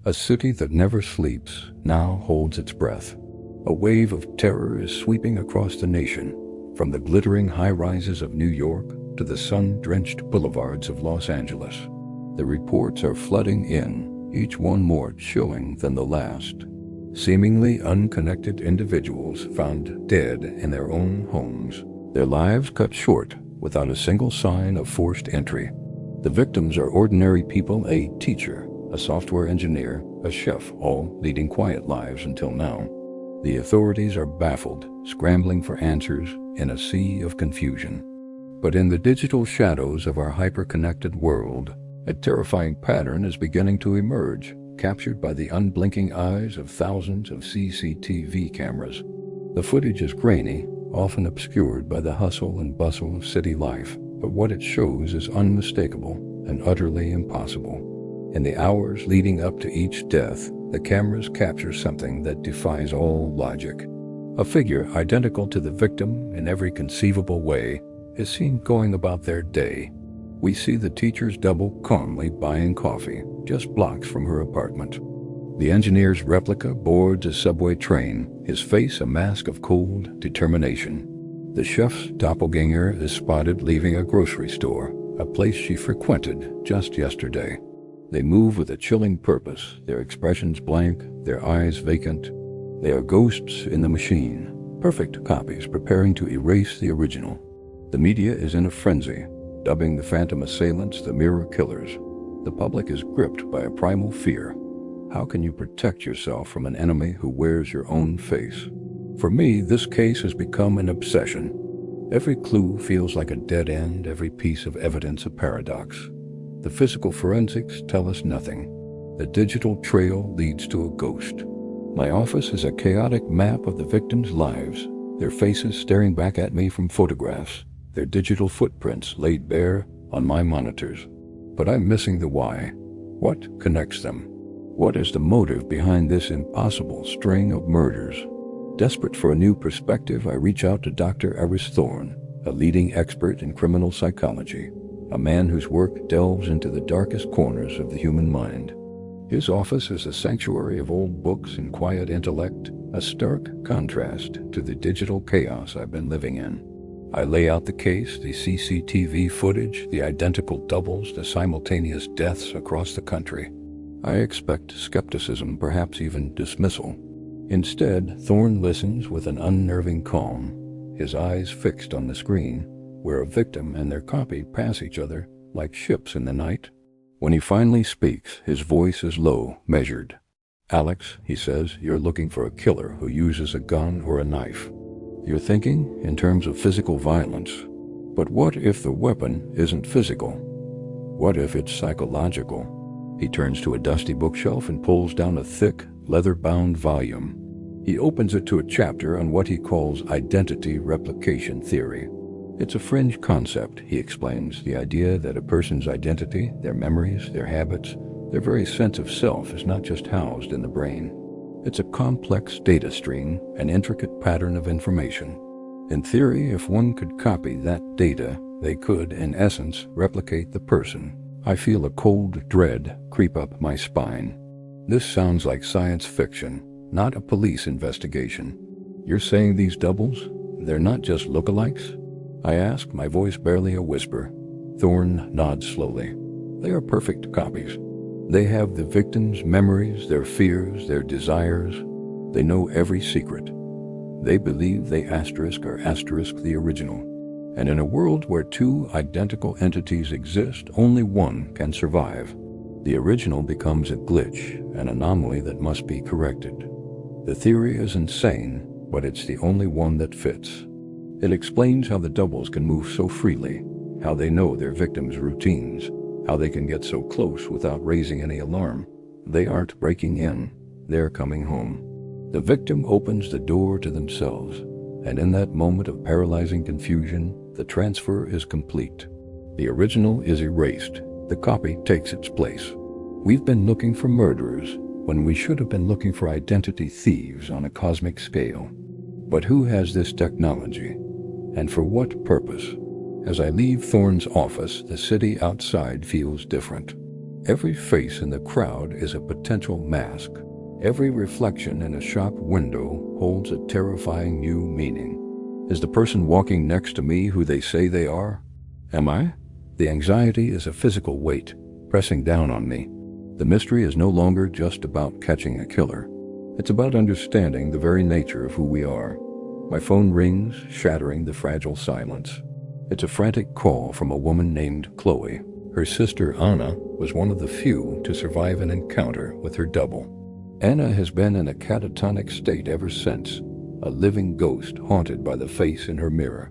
A city that never sleeps now holds its breath. A wave of terror is sweeping across the nation, from the glittering high-rises of New York to the sun-drenched boulevards of Los Angeles. The reports are flooding in, each one more chilling than the last. Seemingly unconnected individuals found dead in their own homes, their lives cut short without a single sign of forced entry. The victims are ordinary people, a teacher, a software engineer, a chef, all leading quiet lives until now. The authorities are baffled, scrambling for answers in a sea of confusion. But in the digital shadows of our hyper-connected world, a terrifying pattern is beginning to emerge, captured by the unblinking eyes of thousands of CCTV cameras. The footage is grainy, often obscured by the hustle and bustle of city life, but what it shows is unmistakable and utterly impossible. In the hours leading up to each death, the cameras capture something that defies all logic. A figure identical to the victim in every conceivable way is seen going about their day. We see the teacher's double calmly buying coffee just blocks from her apartment. The engineer's replica boards a subway train, his face a mask of cold determination. The chef's doppelganger is spotted leaving a grocery store, a place she frequented just yesterday. They move with a chilling purpose, their expressions blank, their eyes vacant. They are ghosts in the machine, perfect copies preparing to erase the original. The media is in a frenzy, dubbing the phantom assailants the mirror killers. The public is gripped by a primal fear. How can you protect yourself from an enemy who wears your own face? For me, this case has become an obsession. Every clue feels like a dead end, every piece of evidence a paradox. The physical forensics tell us nothing. The digital trail leads to a ghost. My office is a chaotic map of the victims' lives, their faces staring back at me from photographs, their digital footprints laid bare on my monitors. But I'm missing the why. What connects them? What is the motive behind this impossible string of murders? Desperate for a new perspective, I reach out to Dr. Iris Thorne, a leading expert in criminal psychology, a man whose work delves into the darkest corners of the human mind. His office is a sanctuary of old books and quiet intellect, a stark contrast to the digital chaos I've been living in. I lay out the case, the CCTV footage, the identical doubles, the simultaneous deaths across the country. I expect skepticism, perhaps even dismissal. Instead, Thorne listens with an unnerving calm, his eyes fixed on the screen, where a victim and their copy pass each other like ships in the night. When he finally speaks, his voice is low, measured. "Alex," he says, "you're looking for a killer who uses a gun or a knife. You're thinking in terms of physical violence. But what if the weapon isn't physical? What if it's psychological?" He turns to a dusty bookshelf and pulls down a thick, leather-bound volume. He opens it to a chapter on what he calls identity replication theory. It's a fringe concept, he explains, the idea that a person's identity, their memories, their habits, their very sense of self is not just housed in the brain. It's a complex data stream, an intricate pattern of information. In theory, if one could copy that data, they could, in essence, replicate the person. I feel a cold dread creep up my spine. This sounds like science fiction, not a police investigation. You're saying these doubles, they're not just lookalikes? I ask, my voice barely a whisper. Thorne nods slowly. They are perfect copies. They have the victim's memories, their fears, their desires. They know every secret. They believe they asterisk the original. And in a world where two identical entities exist, only one can survive. The original becomes a glitch, an anomaly that must be corrected. The theory is insane, but it's the only one that fits. It explains how the doubles can move so freely, how they know their victims' routines, how they can get so close without raising any alarm. They aren't breaking in, they're coming home. The victim opens the door to themselves, and in that moment of paralyzing confusion, the transfer is complete. The original is erased, the copy takes its place. We've been looking for murderers when we should have been looking for identity thieves on a cosmic scale. But who has this technology? And for what purpose? As I leave Thorne's office, the city outside feels different. Every face in the crowd is a potential mask. Every reflection in a shop window holds a terrifying new meaning. Is the person walking next to me who they say they are? Am I? The anxiety is a physical weight, pressing down on me. The mystery is no longer just about catching a killer. It's about understanding the very nature of who we are. My phone rings, shattering the fragile silence. It's a frantic call from a woman named Chloe. Her sister Anna was one of the few to survive an encounter with her double. Anna has been in a catatonic state ever since, a living ghost haunted by the face in her mirror.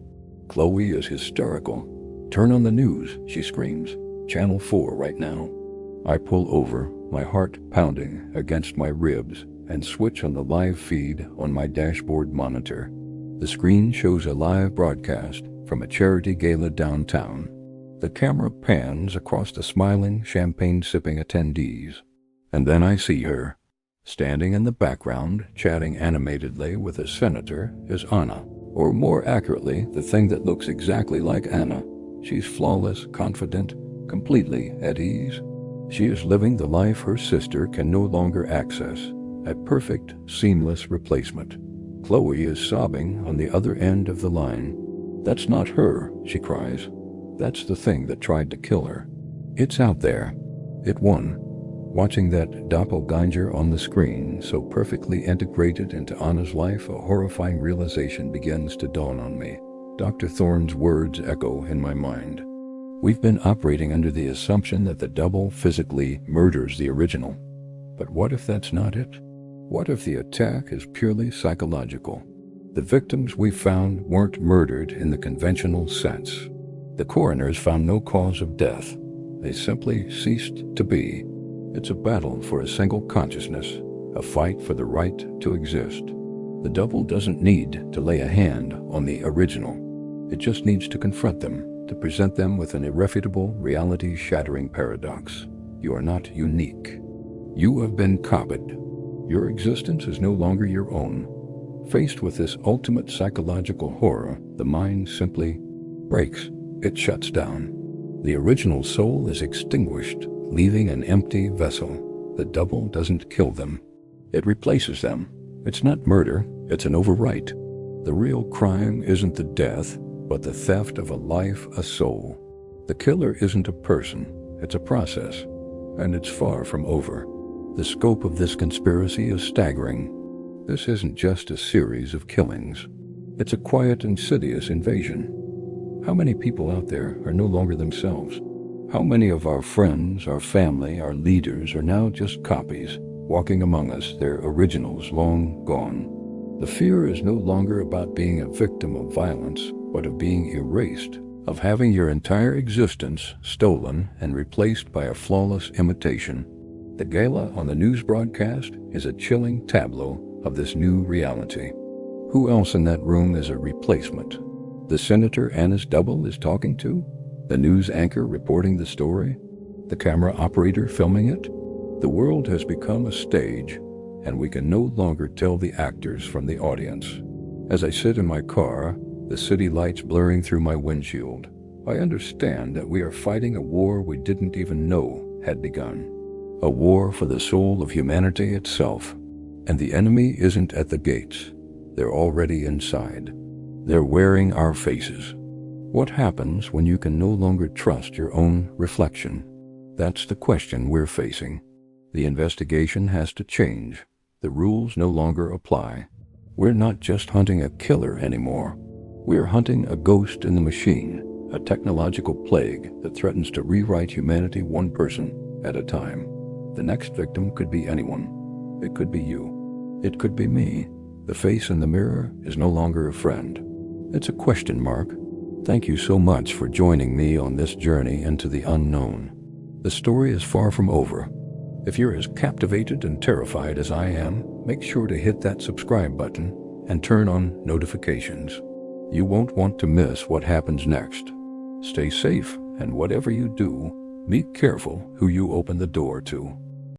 Chloe is hysterical. "Turn on the news," she screams. "Channel 4 right now." I pull over, my heart pounding against my ribs, and switch on the live feed on my dashboard monitor. The screen shows a live broadcast from a charity gala downtown. The camera pans across the smiling, champagne-sipping attendees. And then I see her. Standing in the background, chatting animatedly with a senator, is Anna. Or more accurately, the thing that looks exactly like Anna. She's flawless, confident, completely at ease. She is living the life her sister can no longer access. A perfect, seamless replacement. Chloe is sobbing on the other end of the line. "That's not her," she cries. "That's the thing that tried to kill her. It's out there. It won." Watching that doppelganger on the screen, so perfectly integrated into Anna's life, a horrifying realization begins to dawn on me. Dr. Thorne's words echo in my mind. We've been operating under the assumption that the double physically murders the original. But what if that's not it? What if the attack is purely psychological? The victims we found weren't murdered in the conventional sense. The coroners found no cause of death. They simply ceased to be. It's a battle for a single consciousness, a fight for the right to exist. The double doesn't need to lay a hand on the original. It just needs to confront them, to present them with an irrefutable, reality-shattering paradox. You are not unique. You have been copied. Your existence is no longer your own. Faced with this ultimate psychological horror, the mind simply breaks. It shuts down. The original soul is extinguished, leaving an empty vessel. The double doesn't kill them. It replaces them. It's not murder, it's an overwrite. The real crime isn't the death, but the theft of a life, a soul. The killer isn't a person, it's a process, and it's far from over. The scope of this conspiracy is staggering. This isn't just a series of killings. It's a quiet, insidious invasion. How many people out there are no longer themselves? How many of our friends, our family, our leaders are now just copies, walking among us, their originals long gone? The fear is no longer about being a victim of violence, but of being erased, of having your entire existence stolen and replaced by a flawless imitation. The gala on the news broadcast is a chilling tableau of this new reality. Who else in that room is a replacement? The senator Anna's double is talking to? The news anchor reporting the story? The camera operator filming it? The world has become a stage, and we can no longer tell the actors from the audience. As I sit in my car, the city lights blurring through my windshield, I understand that we are fighting a war we didn't even know had begun. A war for the soul of humanity itself. And the enemy isn't at the gates. They're already inside. They're wearing our faces. What happens when you can no longer trust your own reflection? That's the question we're facing. The investigation has to change. The rules no longer apply. We're not just hunting a killer anymore. We're hunting a ghost in the machine, a technological plague that threatens to rewrite humanity one person at a time. The next victim could be anyone. It could be you. It could be me. The face in the mirror is no longer a friend. It's a question mark. Thank you so much for joining me on this journey into the unknown. The story is far from over. If you're as captivated and terrified as I am, make sure to hit that subscribe button and turn on notifications. You won't want to miss what happens next. Stay safe, and whatever you do, be careful who you open the door to.